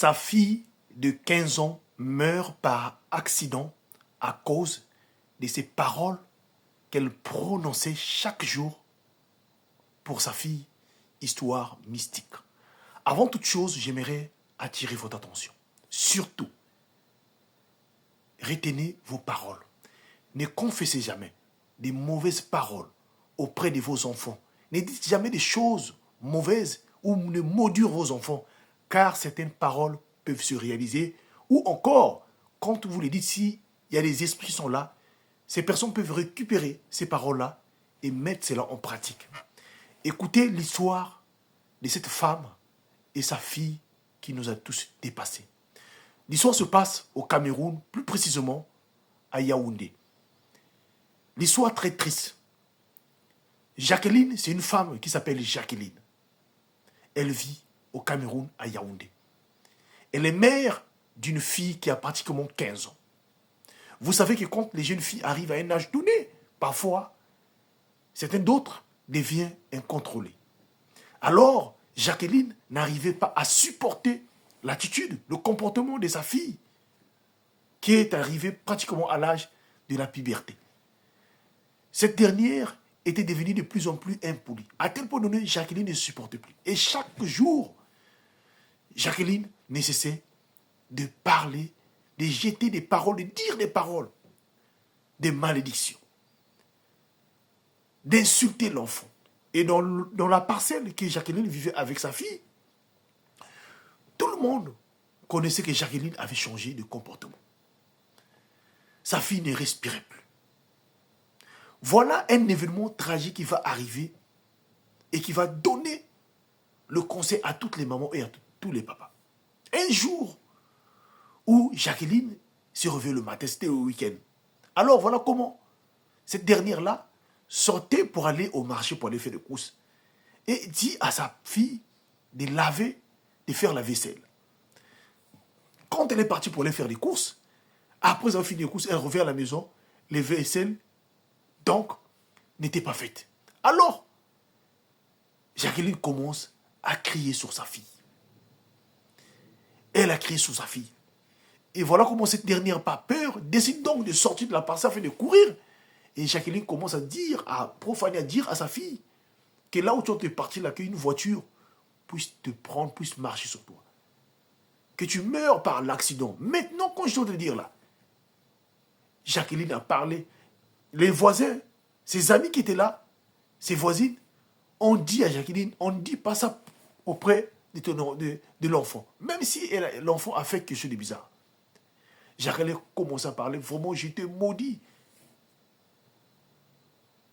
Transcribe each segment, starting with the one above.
Sa fille de 15 ans meurt par accident à cause de ces paroles qu'elle prononçait chaque jour pour sa fille, histoire mystique. Avant toute chose, j'aimerais attirer votre attention. Surtout, retenez vos paroles. Ne confessez jamais des mauvaises paroles auprès de vos enfants. Ne dites jamais des choses mauvaises ou ne maudire vos enfants, car certaines paroles peuvent se réaliser. Ou encore, quand vous les dites, s'il y a des esprits qui sont là, ces personnes peuvent récupérer ces paroles-là et mettre cela en pratique. Écoutez l'histoire de cette femme et sa fille qui nous a tous dépassés. L'histoire se passe au Cameroun, plus précisément à Yaoundé. L'histoire très triste. Jacqueline, c'est une femme qui s'appelle Jacqueline. Elle vit au Cameroun, à Yaoundé. Elle est mère d'une fille qui a pratiquement 15 ans. Vous savez que quand les jeunes filles arrivent à un âge donné, parfois, certaines d'autres deviennent incontrôlées. Alors, Jacqueline n'arrivait pas à supporter l'attitude, le comportement de sa fille, qui est arrivée pratiquement à l'âge de la puberté. Cette dernière était devenue de plus en plus impolie. À tel point donné, Jacqueline ne supportait plus. Et chaque jour, Jacqueline ne cessait de parler, de jeter des paroles, de dire des paroles, des malédictions, d'insulter l'enfant. Et dans la parcelle que Jacqueline vivait avec sa fille, tout le monde connaissait que Jacqueline avait changé de comportement. Sa fille ne respirait plus. Voilà un événement tragique qui va arriver et qui va donner le conseil à toutes les mamans et à tous les papas. Un jour où Jacqueline s'est réveillée le matin, c'était au week-end. Alors voilà comment cette dernière-là sortait pour aller au marché, pour aller faire des courses. Et dit à sa fille de laver, de faire la vaisselle. Quand elle est partie pour aller faire des courses, après avoir fini les courses, elle revient à la maison, les vaisselles, donc, n'étaient pas faites. Alors, Jacqueline commence à crier sur sa fille. Elle a crié sur sa fille. Et voilà comment cette dernière, pas peur, décide donc de sortir de la parcelle afin de courir. Et Jacqueline commence à dire, à profaner, à dire à sa fille que là où tu es parti, là, qu'une voiture puisse te prendre, puisse marcher sur toi. Que tu meurs par l'accident. Maintenant, quand je dois te dire là, Jacqueline a parlé. Les voisins, ses amis qui étaient là, ses voisines, ont dit à Jacqueline, on ne dit pas ça auprès de l'enfant. Même si l'enfant a fait quelque chose de bizarre. Jacqueline commence à parler, vraiment, j'étais maudit.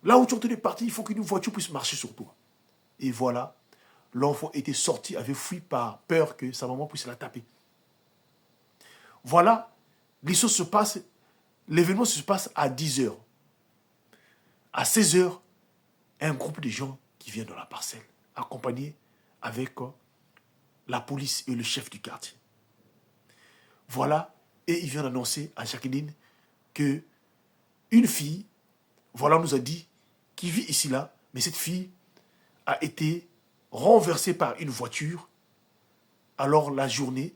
Là où tu es parti, il faut qu'une voiture puisse marcher sur toi. Et voilà, l'enfant était sorti, avait fui par peur que sa maman puisse la taper. Voilà, l'histoire se passe, l'événement se passe à 10h. À 16h, un groupe de gens qui viennent dans la parcelle, accompagnés avec la police et le chef du quartier. Voilà, et il vient annoncer à Jacqueline que une fille, voilà, nous a dit, qui vit ici là, mais cette fille a été renversée par une voiture alors la journée,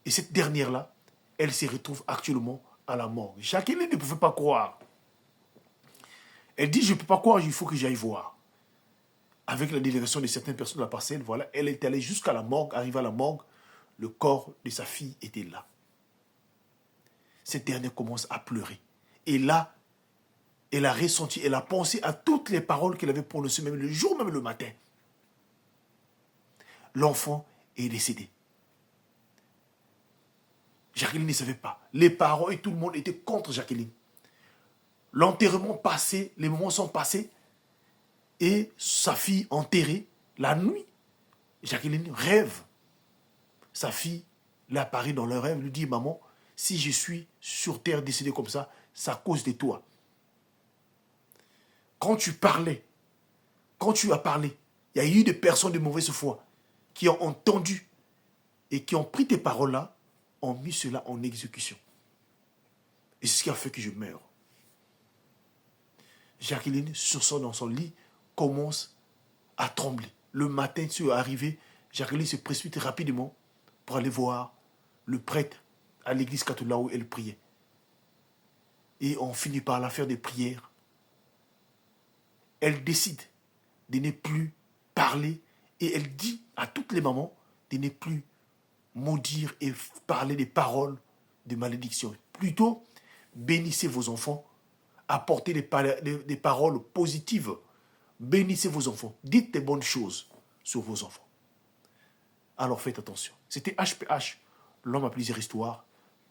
et cette dernière-là, elle se retrouve actuellement à la morgue. Jacqueline ne pouvait pas croire. Elle dit, je ne peux pas croire, il faut que j'aille voir. Avec la délégation de certaines personnes de la parcelle, voilà, elle est allée jusqu'à la morgue, arrivée à la morgue, le corps de sa fille était là. Cette dernière commence à pleurer. Et là, elle a ressenti, elle a pensé à toutes les paroles qu'elle avait prononcées, même le jour, même le matin. L'enfant est décédé. Jacqueline ne savait pas. Les parents et tout le monde étaient contre Jacqueline. L'enterrement passé, les moments sont passés, et sa fille enterrée, la nuit, Jacqueline rêve. Sa fille l'apparaît dans le rêve, lui dit, maman, si je suis sur terre décédée comme ça, c'est à cause de toi. Quand tu parlais, quand tu as parlé, il y a eu des personnes de mauvaise foi qui ont entendu et qui ont pris tes paroles-là, ont mis cela en exécution. Et c'est ce qui a fait que je meurs. Jacqueline, sursaut dans son lit, commence à trembler. Le matin, tu es arrivé, Jacqueline se précipite rapidement pour aller voir le prêtre à l'église catholique où elle priait. Et on finit par la faire des prières. Elle décide de ne plus parler et elle dit à toutes les mamans de ne plus maudire et parler des paroles de malédiction. Plutôt, bénissez vos enfants, apportez des paroles positives. Bénissez vos enfants, dites des bonnes choses sur vos enfants. Alors faites attention. C'était HPH, l'homme à plusieurs histoires.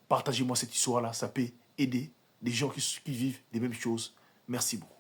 Partagez-moi cette histoire-là, ça peut aider des gens qui vivent les mêmes choses. Merci beaucoup.